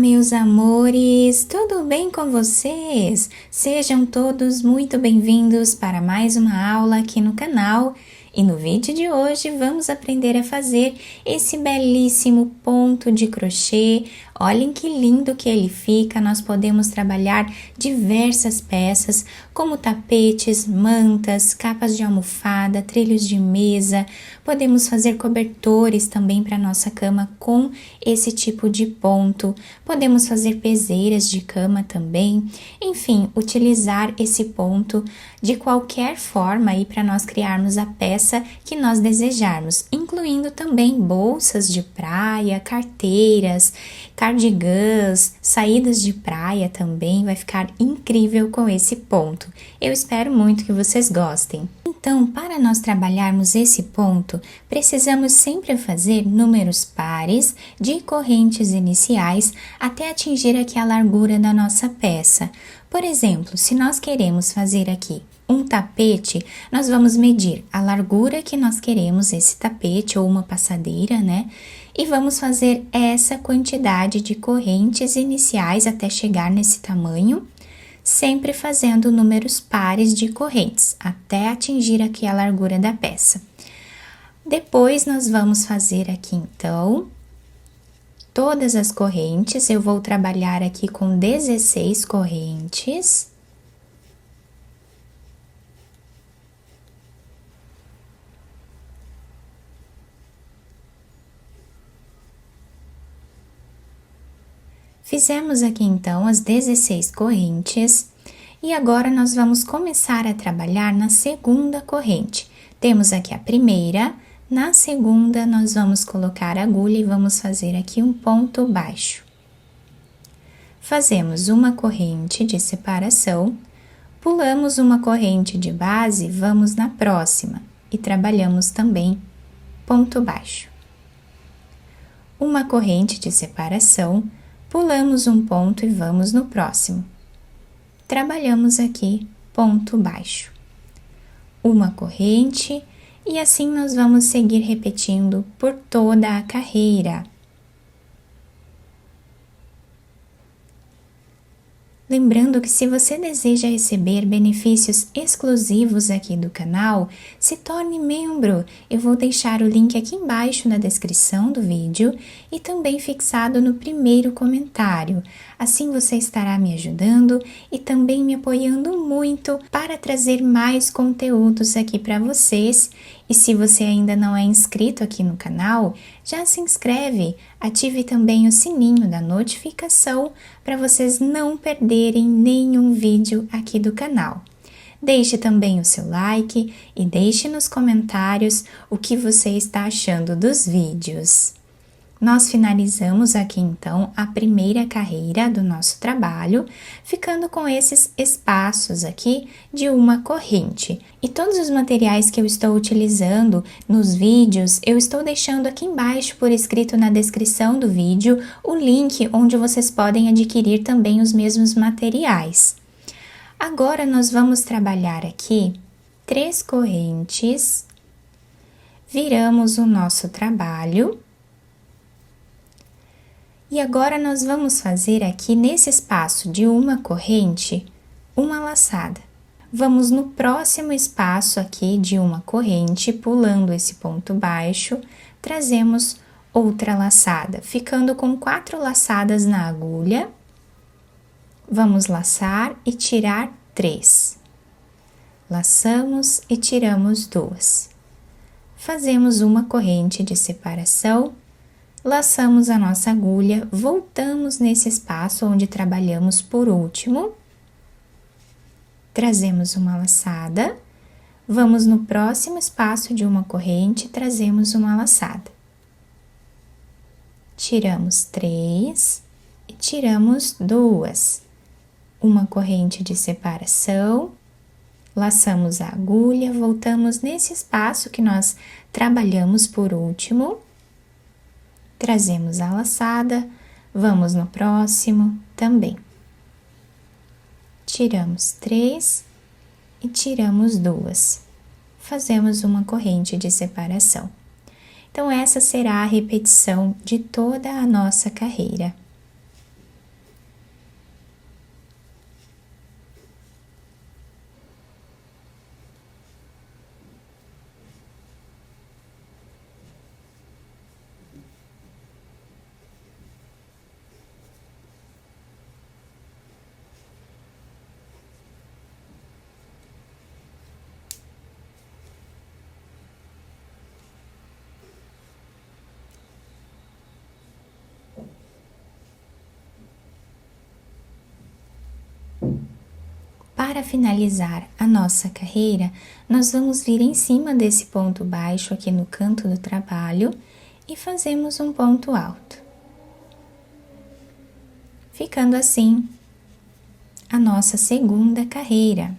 Meus amores, tudo bem com vocês? Sejam todos muito bem-vindos para mais uma aula aqui no canal. E no vídeo de hoje vamos aprender a fazer esse belíssimo ponto de crochê. Olhem que lindo que ele fica, nós podemos trabalhar diversas peças, como tapetes, mantas, capas de almofada, trilhos de mesa. Podemos fazer cobertores também para nossa cama com esse tipo de ponto. Podemos fazer peseiras de cama também. Enfim, utilizar esse ponto de qualquer forma aí para nós criarmos a peça que nós desejarmos, incluindo também bolsas de praia, carteiras, cardigans, saídas de praia também, vai ficar incrível com esse ponto. Eu espero muito que vocês gostem. Então, para nós trabalharmos esse ponto, precisamos sempre fazer números pares de correntes iniciais até atingir aqui a largura da nossa peça. Por exemplo, se nós queremos fazer aqui um tapete, nós vamos medir a largura que nós queremos esse tapete ou uma passadeira, né? E vamos fazer essa quantidade de correntes iniciais até chegar nesse tamanho, sempre fazendo números pares de correntes, até atingir aqui a largura da peça. Depois, nós vamos fazer aqui, então, todas as correntes. Eu vou trabalhar aqui com 16 correntes. Fizemos aqui então as 16 correntes e agora nós vamos começar a trabalhar na segunda corrente. Temos aqui a primeira, na segunda nós vamos colocar a agulha e vamos fazer aqui um ponto baixo. Fazemos uma corrente de separação, pulamos uma corrente de base, vamos na próxima e trabalhamos também ponto baixo. Uma corrente de separação, pulamos um ponto e vamos no próximo. Trabalhamos aqui ponto baixo. Uma corrente e assim nós vamos seguir repetindo por toda a carreira. Lembrando que se você deseja receber benefícios exclusivos aqui do canal, se torne membro. Eu vou deixar o link aqui embaixo na descrição do vídeo e também fixado no primeiro comentário. Assim você estará me ajudando e também me apoiando muito para trazer mais conteúdos aqui para vocês. E se você ainda não é inscrito aqui no canal, já se inscreve, ative também o sininho da notificação para vocês não perderem nenhum vídeo aqui do canal. Deixe também o seu like e deixe nos comentários o que você está achando dos vídeos. Nós finalizamos aqui então a primeira carreira do nosso trabalho, ficando com esses espaços aqui de uma corrente. E todos os materiais que eu estou utilizando nos vídeos, eu estou deixando aqui embaixo por escrito na descrição do vídeo o link onde vocês podem adquirir também os mesmos materiais. Agora nós vamos trabalhar aqui 3 correntes, viramos o nosso trabalho. E agora nós vamos fazer aqui nesse espaço de uma corrente, uma laçada. Vamos no próximo espaço aqui de uma corrente, pulando esse ponto baixo, trazemos outra laçada, ficando com 4 laçadas na agulha. Vamos laçar e tirar 3. Laçamos e tiramos 2. Fazemos uma corrente de separação. Laçamos a nossa agulha, voltamos nesse espaço onde trabalhamos por último, trazemos uma laçada, vamos no próximo espaço de uma corrente, trazemos uma laçada. Tiramos 3 e tiramos 2, uma corrente de separação, laçamos a agulha, voltamos nesse espaço que nós trabalhamos por último, trazemos a laçada, vamos no próximo também. Tiramos 3 e tiramos 2. Fazemos uma corrente de separação. Então, essa será a repetição de toda a nossa carreira. Para finalizar a nossa carreira, nós vamos vir em cima desse ponto baixo aqui no canto do trabalho e fazemos um ponto alto. Ficando assim a nossa segunda carreira.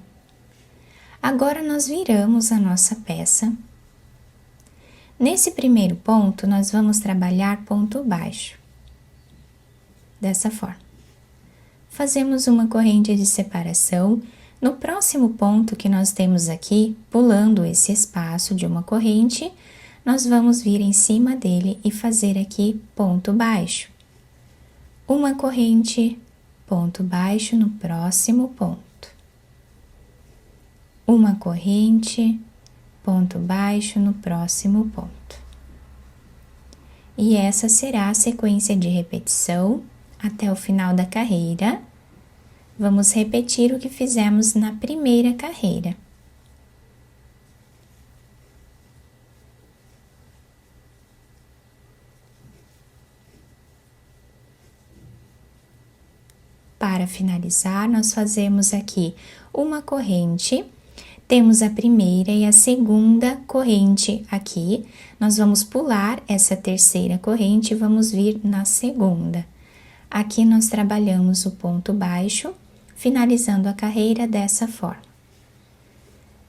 Agora nós viramos a nossa peça. Nesse primeiro ponto, nós vamos trabalhar ponto baixo. Dessa forma. Fazemos uma corrente de separação. No próximo ponto que nós temos aqui, pulando esse espaço de uma corrente, nós vamos vir em cima dele e fazer aqui ponto baixo. Uma corrente, ponto baixo no próximo ponto. Uma corrente, ponto baixo no próximo ponto. E essa será a sequência de repetição até o final da carreira. Vamos repetir o que fizemos na primeira carreira. Para finalizar, nós fazemos aqui uma corrente, temos a primeira e a segunda corrente aqui, nós vamos pular essa terceira corrente e vamos vir na segunda. Aqui nós trabalhamos o ponto baixo, finalizando a carreira dessa forma.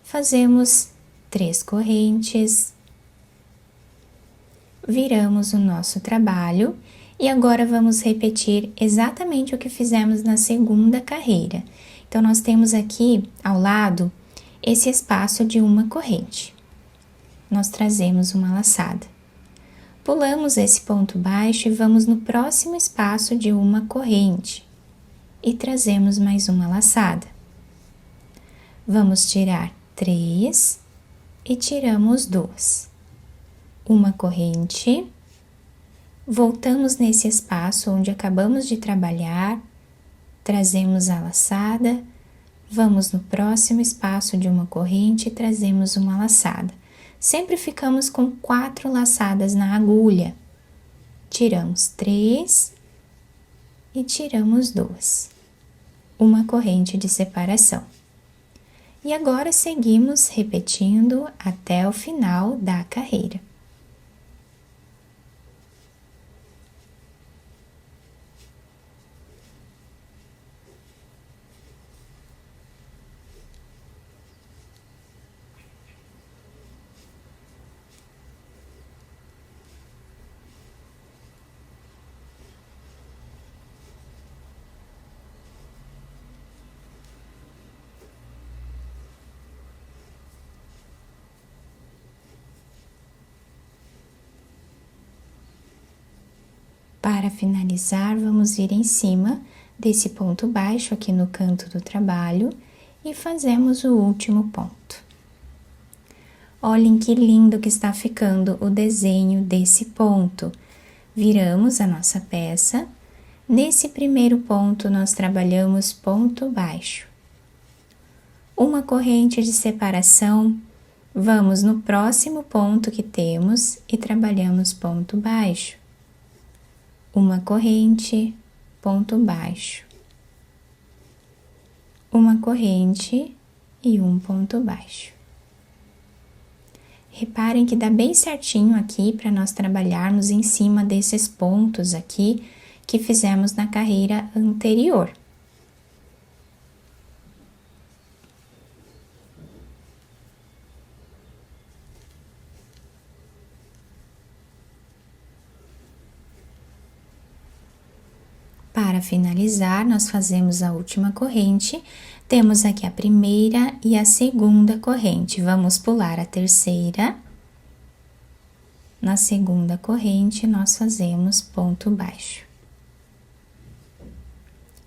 Fazemos 3 correntes, viramos o nosso trabalho e agora vamos repetir exatamente o que fizemos na segunda carreira. Então, nós temos aqui ao lado esse espaço de uma corrente. Nós trazemos uma laçada. Pulamos esse ponto baixo e vamos no próximo espaço de uma corrente e trazemos mais uma laçada. Vamos tirar 3 e tiramos 2. Uma corrente, voltamos nesse espaço onde acabamos de trabalhar, trazemos a laçada, vamos no próximo espaço de uma corrente e trazemos uma laçada. Sempre ficamos com 4 laçadas na agulha. Tiramos 3 e tiramos 2. Uma corrente de separação. E agora seguimos repetindo até o final da carreira. Para finalizar, vamos vir em cima desse ponto baixo aqui no canto do trabalho e fazemos o último ponto. Olhem que lindo que está ficando o desenho desse ponto. Viramos a nossa peça. Nesse primeiro ponto, nós trabalhamos ponto baixo. Uma corrente de separação, vamos no próximo ponto que temos e trabalhamos ponto baixo. Uma corrente, ponto baixo. Uma corrente e um ponto baixo. Reparem que dá bem certinho aqui para nós trabalharmos em cima desses pontos aqui que fizemos na carreira anterior. Para finalizar, nós fazemos a última corrente, temos aqui a primeira e a segunda corrente. Vamos pular a terceira. Na segunda corrente, nós fazemos ponto baixo.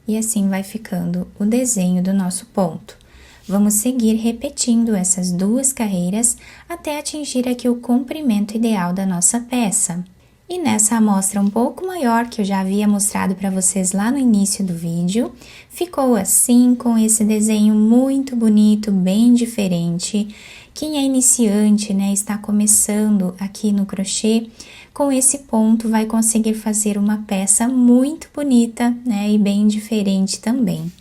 E assim vai ficando o desenho do nosso ponto. Vamos seguir repetindo essas 2 carreiras até atingir aqui o comprimento ideal da nossa peça. E nessa amostra um pouco maior que eu já havia mostrado para vocês lá no início do vídeo, ficou assim, com esse desenho muito bonito, bem diferente. Quem é iniciante, né, está começando aqui no crochê, com esse ponto vai conseguir fazer uma peça muito bonita, né, e bem diferente também.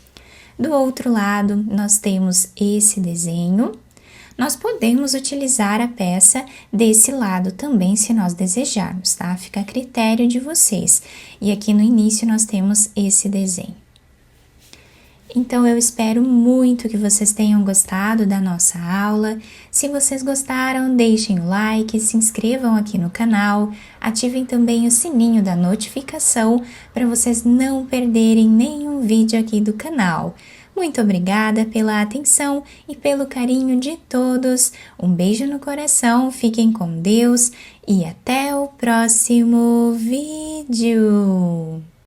Do outro lado, nós temos esse desenho. Nós podemos utilizar a peça desse lado também, se nós desejarmos, tá? Fica a critério de vocês. E aqui no início nós temos esse desenho. Então, eu espero muito que vocês tenham gostado da nossa aula. Se vocês gostaram, deixem o like, se inscrevam aqui no canal, ativem também o sininho da notificação para vocês não perderem nenhum vídeo aqui do canal. Muito obrigada pela atenção e pelo carinho de todos. Um beijo no coração, fiquem com Deus e até o próximo vídeo!